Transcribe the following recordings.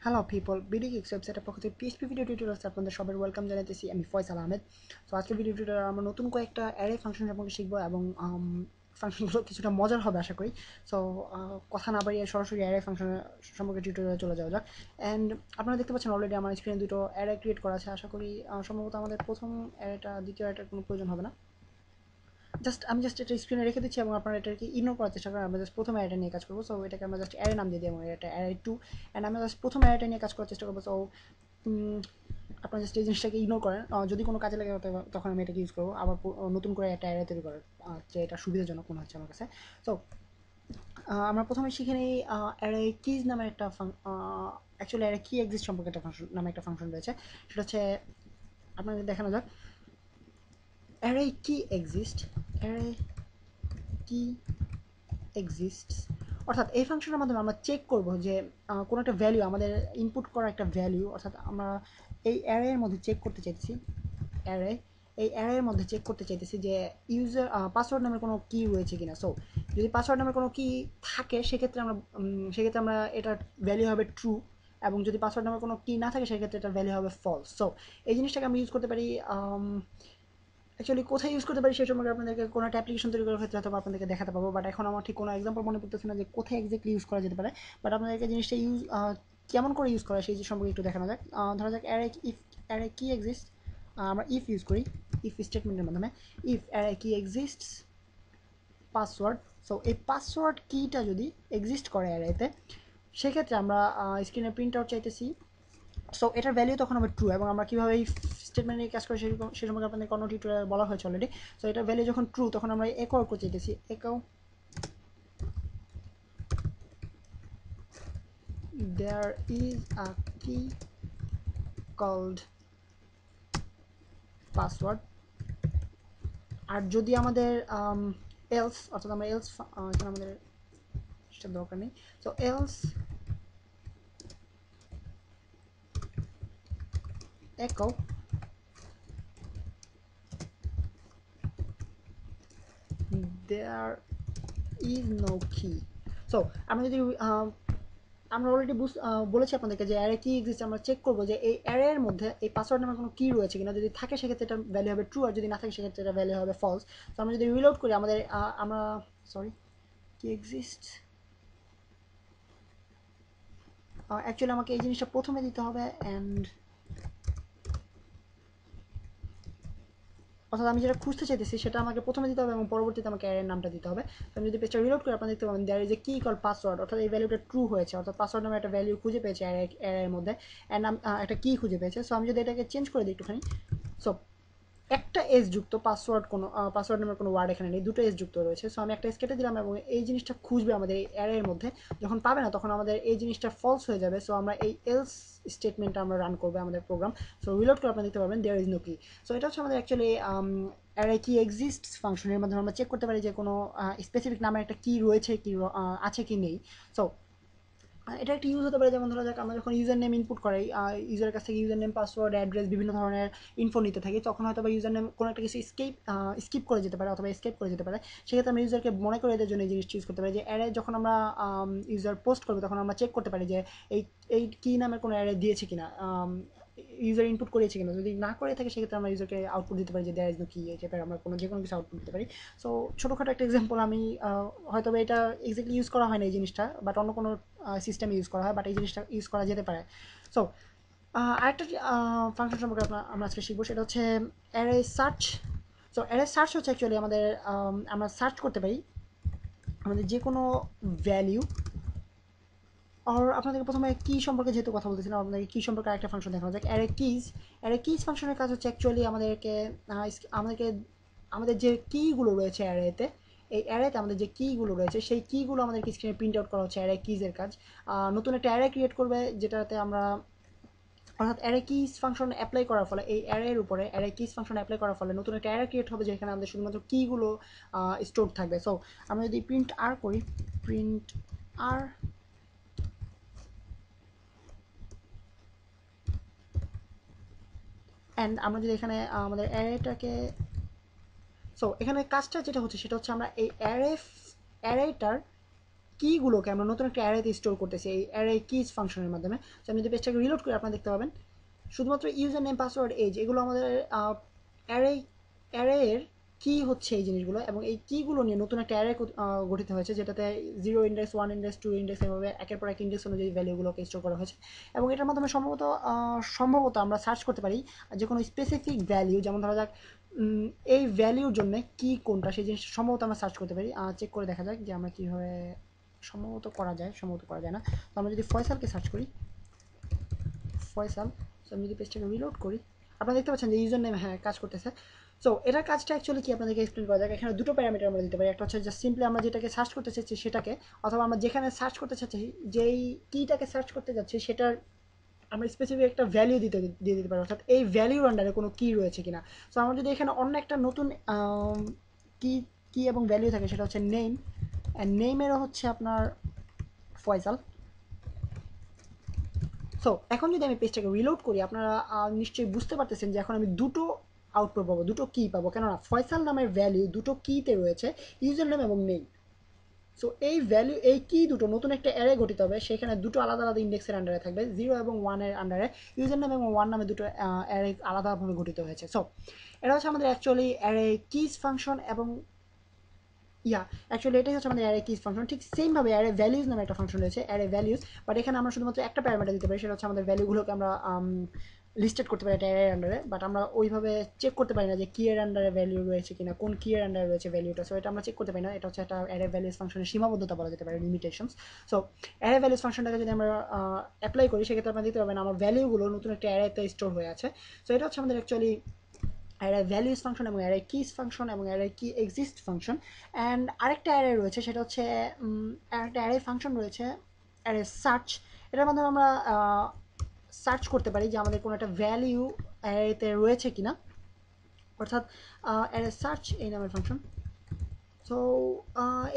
Hello people, BD kicks ওয়েবসাইটের পক্ষ থেকে পিএইচপি ভিডিও টিউটোরিয়ালসে আপনাদের সবার ওয়েলকাম জানাতেছি। আমি ফয়সাল আহমেদ। তো আজকের ভিডিও টিউটোরিয়ালে আমরা নতুন কয়েকটা অ্যারে ফাংশন সম্পর্কে শিখবো এবং ফাংশনগুলো কিছুটা মজার হবে আশা করি। সো কথা না বাড়িয়ে সরাসরি অ্যারে ফাংশন সম্পর্কে টিউটোরিয়ালে চলে যাওয়া যাক। অ্যান্ড আপনারা দেখতে পাচ্ছেন অলরেডি আমার স্ক্রিনে দুটো অ্যারে ক্রিয়েট করা আছে। আশা করি সম্ভবত আমাদের প্রথম অ্যারেটা দ্বিতীয় অ্যারেটার কোনো প্রয়োজন হবে না। আমি জাস্ট এটা স্ক্রিনে রেখে দিচ্ছি এবং আপনারা এটাকে ইগনোর করার চেষ্টা করেন। আমরা জাস্ট প্রথম অ্যারেটা নিয়ে কাজ করবো। সো এটাকে আমরা জাস্ট অ্যারে নাম দিয়ে দিই এবং এটা অ্যারে টু। অ্যান্ড আমরা জাস্ট প্রথম অ্যারেটা নিয়ে কাজ করার চেষ্টা করবো। সো আপনারা জাস্ট এই জিনিসটাকে ইগনোর করেন। যদি কোনো কাজে লাগে তখন আমি এটাকে ইউজ করবো আবার নতুন করে একটা অ্যারে তৈরি করার, যে এটা সুবিধাজনক মনে হচ্ছে আমার কাছে। সো আমরা প্রথমে শিখে নিই অ্যারে কিজ নামে একটা অ্যাকচুয়ালি অ্যারে কি এক্সিস্ট সম্পর্কে একটা ফাংশন নামে একটা ফাংশন রয়েছে। সেটা হচ্ছে আপনাদের দেখানো যাক। অ্যারে কি এক্সিস্ট, অ্যারে কি এক্সিস্টস, অর্থাৎ এই ফাংশনের মাধ্যমে আমরা চেক করব যে কোনো একটা ভ্যালু, আমাদের ইনপুট করা একটা ভ্যালু, অর্থাৎ আমরা এই অ্যারের মধ্যে চেক করতে চাইছি অ্যারে এই অ্যারের মধ্যে চেক করতে চাইতেছি যে ইউজার পাসওয়ার্ড নামের কোনো কি রয়েছে কিনা। সো যদি পাসওয়ার্ড নামের কোনো কি থাকে সেক্ষেত্রে আমরা এটার ভ্যালু হবে ট্রু, এবং যদি পাসওয়ার্ড নামের কোনো কি না থাকে সেক্ষেত্রে এটার ভ্যালু হবে ফলস। সো এই জিনিসটাকে আমি ইউজ করতে পারি অ্যাকচুয়ালি কোথায় ইউজ করতে পারি সেই সম্পর্কে আপনাদেরকে কোনো একটা অ্যাপ্লিকেশন তৈরি করার ক্ষেত্রে হয়তো আপনাদেরকে দেখাতে পারবো, বাট এখন আমার ঠিক কোনো এক্সাম্পল মনে পড়তেছে না যে কোথায় এক্স্যাক্টলি ইউজ করা যেতে পারে। বাট আপনাদেরকে জিনিসটা কেমন করে ইউজ করা সেই সম্পর্কে একটু দেখানো যাক। ধরা যাক অ্যারে কি এক্সিস্ট, আমরা ইফ ইউজ করি, ইফ স্টেটমেন্টের মাধ্যমে। ইফ অ্যারে কি এক্সিস্টস পাসওয়ার্ড। সো এই পাসওয়ার্ড কিটা যদি এক্সিস্ট করে অ্যারেতে, সেক্ষেত্রে আমরা স্ক্রিনে প্রিন্ট আউট চাইতেছি। সো এটার ভ্যালু তখন হবে ট্রু, এবং আমরা কীভাবে এই স্টেটমেন্টে কাজ করি সেই সম্পর্কে আপনাদের কোনো টিউটোরিয়াল বলা হয়েছে অলরেডি। সো এটার ভ্যালু যখন ট্রু তখন আমরা একো আউট করতে চাইতেছি, একো দেয়ার ইজ আ কি কল্ড পাসওয়ার্ড। আর যদি আমাদের এলস, অর্থাৎ আমরা এলস, এখানে আমাদের সেটা দরকার নেই। সো এলস একো দেয়ার ইজ নো কি। সো আমরা যদি আমরা অলরেডি বলেছি আপনাদেরকে যে অ্যারে কি এক্সিস্ট, আমরা চেক করবো যে এই অ্যারের মধ্যে এই পাসওয়ার্ড নামের কোনো কি রয়েছে কিনা। যদি থাকে সেক্ষেত্রে এটা ভ্যালু হবে ট্রু, আর যদি না থাকে সেক্ষেত্রে এটা ভ্যালু হবে ফলস। তো আমরা যদি রিলোড করি আমাদের আমরা সরি কি এক্সিস্ট, অ্যাকচুয়ালি আমাকে এই জিনিসটা প্রথমে দিতে হবে। অ্যান্ড অর্থাৎ আমি যেটা খুঁজতে চাইতেছি সেটা আমাকে প্রথমে দিতে হবে এবং পরবর্তীতে আমাকে অ্যারের নামটা দিতে হবে। তো আমি যদি পেজটা রিলোড করি আপনারা দেখতে পাবেন দেয়ার ইজ এ কি কল পাসওয়ার্ড, অর্থাৎ এই ভ্যালুটা ট্রু হয়েছে, অর্থাৎ পাসওয়ার্ড নামে একটা ভ্যালু খুঁজে পেয়েছে অ্যারের মধ্যে। অ্যান্ড একটা কি খুঁজে পেয়েছে। সো আমি যদি এটাকে চেঞ্জ করে দিই একটুখানি। সো একটা এস যুক্ত পাসওয়ার্ড, কোনো পাসওয়ার্ড নামের কোনো ওয়ার্ড এখানে নেই, দুটো এস যুক্ত রয়েছে। সো আমি একটা এস কেটে দিলাম এবং এই জিনিসটা খুঁজবে আমাদের এই অ্যারের মধ্যে। যখন পাবে না তখন আমাদের এই জিনিসটা ফলস হয়ে যাবে। সো আমরা এই এলস স্টেটমেন্টটা আমরা রান করবে আমাদের প্রোগ্রাম। সো রিলোড করে আপনারা দেখতে পাবেন দেয়ার ইজ নো কি। সো এটা হচ্ছে আমাদের অ্যাকচুয়ালি অ্যারে কি এক্সিস্ট ফাংশনের মাধ্যমে আমরা চেক করতে পারি যে কোনো স্পেসিফিক নামের একটা কি রয়েছে কি আছে কি নেই। সো এটা একটা ইউজ হতে পারে, যেমন ধরা যাক আমরা যখন ইউজার নেম ইনপুট করাই, ইউজারের কাছ থেকে ইউজার নেম, পাসওয়ার্ড, অ্যাড্রেস, বিভিন্ন ধরনের ইনফো নিতে থাকি, তখন হয়তো বা ইউজার নেম কোনো একটা কিছু স্কিপ করে যেতে পারে অথবা স্কেপ করে যেতে পারে। সেক্ষেত্রে আমরা ইউজারকে মনে করে দেওয়ার জন্য এই জিনিসটা ইউজ করতে পারি যে অ্যারে যখন আমরা ইউজার পোস্ট করবো তখন আমরা চেক করতে পারি যে এই এই কি নামের কোনো অ্যারে দিয়েছে কিনা, ইউজার ইনপুট করেছে কিনা। যদি না করে থাকে সেক্ষেত্রে আমরা ইউজারকে আউটপুট দিতে পারি যে দেয়ার ইজ নো কি, এই টাইপের আমরা যে কোনো কিছু আউটপুট দিতে পারি। সো ছোটোখাটো একটা এক্সাম্পল, আমি হয়তো এটা এক্স্যাক্টলি ইউজ করা হয় না এই জিনিসটা, বাট অন্য কোনো সিস্টেম ইউজ করা হয়, বাট এই জিনিসটা ইউজ করা যেতে পারে। সো আরেকটা ফাংশন সম্পর্কে আমরা আজকে শিখবো, সেটা হচ্ছে array search. So array search হচ্ছে অ্যাকচুয়ালি আমাদের আমরা সার্চ করতে পারি আমাদের যে কোনো ভ্যালিউ। আর আপনাদেরকে প্রথমে কি সম্পর্কে যেহেতু কথা বলতেছিলাম, আপনাদেরকে কি সম্পর্কে আরেকটা ফাংশন দেখানো যাক, অ্যারে কিজ ফাংশনের কাজ হচ্ছে অ্যাকচুয়ালি আমাদেরকে আমাদের যে কিগুলো রয়েছে অ্যারেতে, এই অ্যারেতে আমাদের যে কিগুলো রয়েছে সেই কিগুলো আমাদেরকে স্ক্রিনে প্রিন্ট আউট করা হচ্ছে অ্যারে কিজের কাজ। নতুন একটা অ্যারে ক্রিয়েট করবে যেটাতে আমরা, অর্থাৎ অ্যারে কিজ ফাংশন অ্যাপ্লাই করার ফলে, এই অ্যারের উপরে অ্যারে কিজ ফাংশন অ্যাপ্লাই করার ফলে নতুন একটা অ্যারে ক্রিয়েট হবে যেখানে আমাদের শুধুমাত্র কিগুলো স্টোর থাকবে। সো আমরা যদি প্রিন্ট আর করি, প্রিন্ট আর, অ্যান্ড আমরা যদি এখানে আমাদের অ্যারেটাকে, সো এখানে কাজটা যেটা হচ্ছে সেটা হচ্ছে আমরা এই অ্যারেটার কীগুলোকে আমরা নতুন একটা অ্যারেতে স্টোর করতেছি এই অ্যারে কিজ ফাংশনের মাধ্যমে। তো আমি যদি পেজটাকে রিলোড করি আপনারা দেখতে পাবেন শুধুমাত্র ইউজার নেম, পাসওয়ার্ড, এজ এগুলো আমাদের অ্যারের কি হচ্ছে এই জিনিসগুলো, এবং এই কিগুলো নিয়ে নতুন একটা অ্যারে গঠিত হয়েছে যেটাতে 0 ইন্ডেক্স, 1 ইন্ডেক্স, 2 ইন্ডেক্স এভাবে একের পর এক ইন্ডেক্স অনুযায়ী ভ্যালুগুলোকে স্টোর করা হয়েছে। এবং এটার মাধ্যমে সম্ভবত আমরা সার্চ করতে পারি যে কোনো স্পেসিফিক ভ্যালু, যেমন ধরা যাক এই ভ্যালুর জন্য কি কোনটা, সেই জিনিসটা সম্ভবত আমরা সার্চ করতে পারি। চেক করে দেখা যাক যে আমরা কীভাবে সম্ভবত করা যায় না। তো আমরা যদি ফয়সালকে সার্চ করি, ফয়সাল, সো আমি যদি পেজটাকে রিলোড করি আপনারা দেখতে পাচ্ছেন যে ইউজার নেম হ্যাঁ কাজ করতেছে। সো এটার কাজটা অ্যাকচুয়ালি কি আপনাদেরকে এক্সপ্লেন করা যাক। এখানে দুটো প্যারামিটার আমরা দিতে পারি, একটা হচ্ছে জাস্ট সিম্পলি আমরা যেটাকে সার্চ করতে চাচ্ছি সেটাকে, অথবা আমরা যেখানে সার্চ করতে চাচ্ছি যেই কিটাকে সার্চ করতে যাচ্ছি সেটার আমরা স্পেসিফিক একটা ভ্যালু দিয়ে দিতে পারি, অর্থাৎ এই ভ্যালুর আন্ডারে কোনো কি রয়েছে কিনা। সো আমরা যদি এখানে অন্য একটা নতুন কি এবং ভ্যালু থাকে সেটা হচ্ছে নেম, অ্যান্ড নেমেরও হচ্ছে আপনার ফয়সাল। সো এখন যদি আমি পেজটাকে রিলোড করি আপনারা নিশ্চয়ই বুঝতে পারতেছেন যে এখন আমি দুটো আউটপুট পাবো, দুটো কি পাবো, কেননা ফয়সাল নামের ভ্যালু দুটো কিতে রয়েছে, ইউজার নেম এবং নেম। সো এই ভ্যালু, এই কি দুটো নতুন একটা অ্যারে গঠিত হবে, সেখানে দুটো আলাদা আলাদা ইন্ডেক্সের আন্ডারে থাকবে, 0 এবং 1 এর আন্ডারে ইউজার নেম এবং 1 নামে দুটো অ্যারে আলাদাভাবে গঠিত হয়েছে। সো এটা হচ্ছে আমাদের অ্যাকচুয়ালি অ্যারে কিজ ফাংশন, এবং অ্যাকচুয়ালি এটাই হচ্ছে আমাদের অ্যারে কিজ ফাংশন। ঠিক সেমভাবে অ্যারে ভ্যালিউজ নামে একটা ফাংশন রয়েছে, অ্যারে ভ্যালিউজ, বাট এখানে আমরা শুধুমাত্র একটা প্যারামিটার দিতে পারি, সেটা হচ্ছে আমাদের ভ্যালুগুলোকে আমরা লিস্টেড করতে পারি একটা অ্যারের আন্ডারে, বাট আমরা ওইভাবে চেক করতে পারি না যে কি এর আন্ডারে ভ্যালু রয়েছে কিনা, কোন কি এর আন্ডারে রয়েছে ভ্যালুটা। সো এটা আমরা চেক করতে পারি না, এটা হচ্ছে একটা অ্যারে ভ্যালিউজ ফাংশনের সীমাবদ্ধতা বলা যেতে পারে, লিমিটেশনস। সো অ্যারে ভ্যালিউজ ফাংশনটাকে যদি আমরা অ্যাপ্লাই করি সেক্ষেত্রে আপনারা দেখতে পাবেন আমার ভ্যালুগুলো নতুন একটা অ্যারেতে স্টোর হয়ে আছে। সো এটা হচ্ছে আমাদের অ্যাকচুয়ালি অ্যারে ভ্যালিউজ ফাংশন এবং অ্যারে কিজ ফাংশন এবং অ্যারে কি এক্সিস্ট ফাংশন। অ্যান্ড আরেকটা অ্যারে রয়েছে সেটা হচ্ছে একটা অ্যারে ফাংশন রয়েছে অ্যারে সার্চ। এটার মাধ্যমে আমরা সার্চ করতে পারি যে আমাদের কোনো একটা ভ্যালিউ অ্যারেতে রয়েছে কিনা, অর্থাৎ অ্যারে সার্চ এই নামের ফাংশন। সো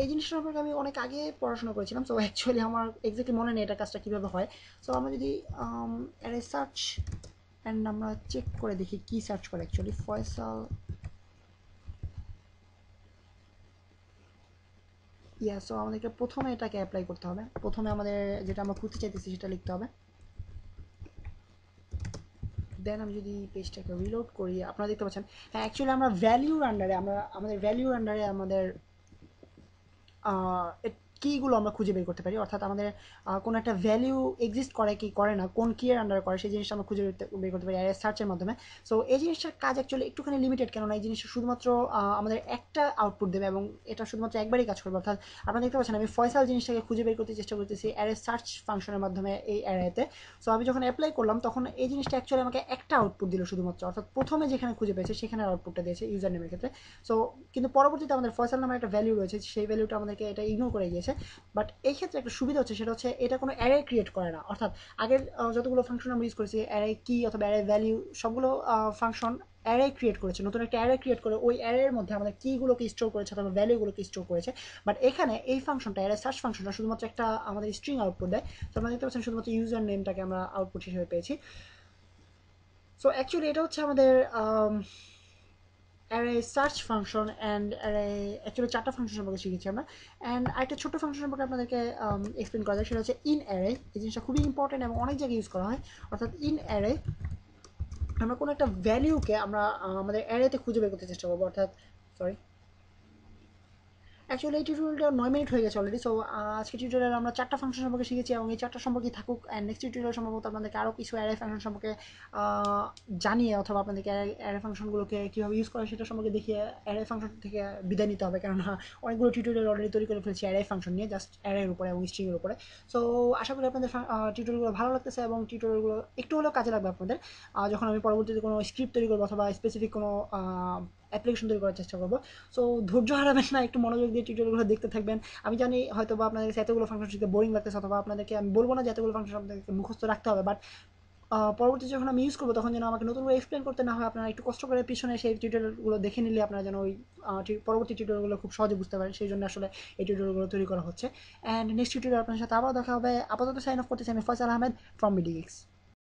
এই জিনিসটা সম্পর্কে আমি অনেক আগে পড়াশোনা করেছিলাম, সো অ্যাকচুয়ালি আমার এক্স্যাক্টলি মনে নেই এটা কাজটা কীভাবে হয়। সো আমরা যদি অ্যারে সার্চ অ্যান্ড আমরা চেক করে দেখি কি সার্চ করে অ্যাকচুয়ালি ফয়সাল। সো আমাদেরকে প্রথমে এটাকে অ্যাপ্লাই করতে হবে, প্রথমে আমাদের যেটা আমরা খুঁজতে চাইতেছি সেটা লিখতে হবে। দেন আমি যদি পেজটাকে রিলোড করি আপনারা দেখতে পাচ্ছেন হ্যাঁ অ্যাকচুয়ালি আমরা ভ্যালিউর আন্ডারে আমাদের ভ্যালিউর আন্ডারে আমাদের কিগুলো আমরা খুঁজে বের করতে পারি, অর্থাৎ আমাদের কোনো একটা ভ্যালু এক্সিস্ট করে কি করে না, কোন কি এর আন্ডারে করে সেই জিনিসটা আমরা খুঁজে বের করতে পারি সার্চের মাধ্যমে। সো এই জিনিসটার কাজ অ্যাকচুয়ালি একটুখানি লিমিটেড, কেননা এই জিনিসটা শুধুমাত্র আমাদের একটা আউটপুট দেবে এবং এটা শুধুমাত্র একবারই কাজ করবে। অর্থাৎ আপনারা দেখতে পাচ্ছেন আমি ফয়সাল জিনিসটাকে খুঁজে বের করতে চেষ্টা করতেছি অ্যারে সার্চ ফাংশনের মাধ্যমে এই অ্যারেতে। সো আমি যখন অ্যাপ্লাই করলাম তখন এই জিনিসটা অ্যাকচুয়ালি আমাকে একটা আউটপুট দিল শুধুমাত্র, অর্থাৎ প্রথমে যেখানে খুঁজে পেয়েছে সেখানে আউটপুটটা দিয়েছে ইউজার নেমের ক্ষেত্রে। সো কিন্তু পরবর্তীতে আমাদের ফয়সাল নামে একটা ভ্যালু রয়েছে, সেই ভ্যালুটা আমাদেরকে এটা ইগনোর করে গিয়েছে। বাট এই ক্ষেত্রে একটা সুবিধা হচ্ছে সেটা হচ্ছে এটা কোনো অ্যারে ক্রিয়েট করে না, অর্থাৎ আগের যতগুলো ফাংশন আমরা ইউজ করেছি অ্যারে কি অথবা অ্যারে ভ্যালু সবগুলো ফাংশন অ্যারে ক্রিয়েট করেছে, নতুন একটা অ্যারে ক্রিয়েট করে ওই অ্যারের মধ্যে আমাদের কিগুলোকে স্টোর করেছে অথবা ভ্যালুগুলোকে স্টোর করেছে। বাট এখানে এই ফাংশনটা অ্যারে সার্চ ফাংশনটা শুধুমাত্র একটা আমাদের স্ট্রিং আউটপুট দেয়। তো আমরা দেখতে পাচ্ছেন শুধুমাত্র ইউজার নেমটাকে আমরা আউটপুট হিসেবে পেয়েছি। সো অ্যাকচুয়ালি এটা হচ্ছে আমাদের array search function and array actually চারটা ফাংশন সম্পর্কে শিখেছি আমরা। অ্যান্ড আরেকটা ছোট্ট ফাংশন সম্পর্কে আপনাদেরকে এক্সপ্লেন করা যায় সেটা হচ্ছে ইন অ্যারে। এই জিনিসটা খুবই ইম্পর্টেন্ট এবং অনেক জায়গায় ইউজ করা হয়। অর্থাৎ ইন অ্যারে আমরা কোনো একটা ভ্যালিউকে আমরা আমাদের অ্যারেতে খুঁজে বের করতে চেষ্টা করবো, অর্থাৎ সরি অ্যাকচুয়ালি এই টিউটোরিয়ালটা 9 মিনিট হয়ে গেছে অলরেডি। সো আজকে টিউটোরিয়ালে আমরা চারটা ফাংশন সম্পর্কে শিখেছি এবং এই চারটা সম্পর্কে থাকুক। অ্যান্ড নেক্সট টিউটোরিয়াল সম্ভবত আপনাদেরকে আরও কিছু অ্যারে ফাংশন সম্পর্কে জানিয়ে অথবা আপনাদেরকে অ্যারে ফাংশনগুলোকে কীভাবে ইউজ করে সেটা সম্পর্কে দেখিয়ে অ্যারে ফাংশন থেকে বিদায় নিতে হবে, কেননা অনেকগুলো টিউটোরিয়াল অলরেডি তৈরি করে ফেলেছি অ্যারে ফাংশন নিয়ে, জাস্ট অ্যারের উপরে এবং স্ট্রিংয়ের উপরে। সো আশা করি আপনাদের টিউটোরিয়ালগুলো ভালো লাগতেছে এবং টিউটোরিয়ালগুলো একটু হলেও কাজে লাগবে আপনাদের যখন আমি পরবর্তীতে কোনো স্ক্রিপ্ট তৈরি করবো অথবা স্পেসিফিক কোনো অ্যাপ্লিকেশন তৈরি করার চেষ্টা করবো। সো ধৈর্য হারাবেন না, একটু মনোযোগ দিয়ে টিউটোরিয়ালগুলো দেখতে থাকবেন। আমি জানি হয়তো বা আপনাদের কাছে এতগুলো ফাংশন শিখতে বোরিং লাগতেছে, অথবা আপনাদেরকে আমি বলবো না যে এতগুলো ফাংশন আপনাদেরকে মুখস্থ রাখতে হবে, বাট পরবর্তী যখন আমি ইউজ করবো তখন যেন আমাকে নতুন করে এক্সপ্লেন করতে না হয়, আপনারা একটু কষ্ট করে পিছনে সেই টিউটোরিয়ালগুলো দেখে নিলে আপনারা যেন ওই পরবর্তী টিউটোরিয়ালগুলো খুব সহজে বুঝতে পারেন, সেই জন্য আসলে এই টিউটোরিয়ালগুলো তৈরি করা হচ্ছে। অ্যান্ড নেক্সট টিউটোরিয়াল আপনার সাথে আবারও দেখা হবে। আপাতত সাইন অফ করতেছি আমি ফয়সাল আহমেদ ফ্রম মিডিগিক্স।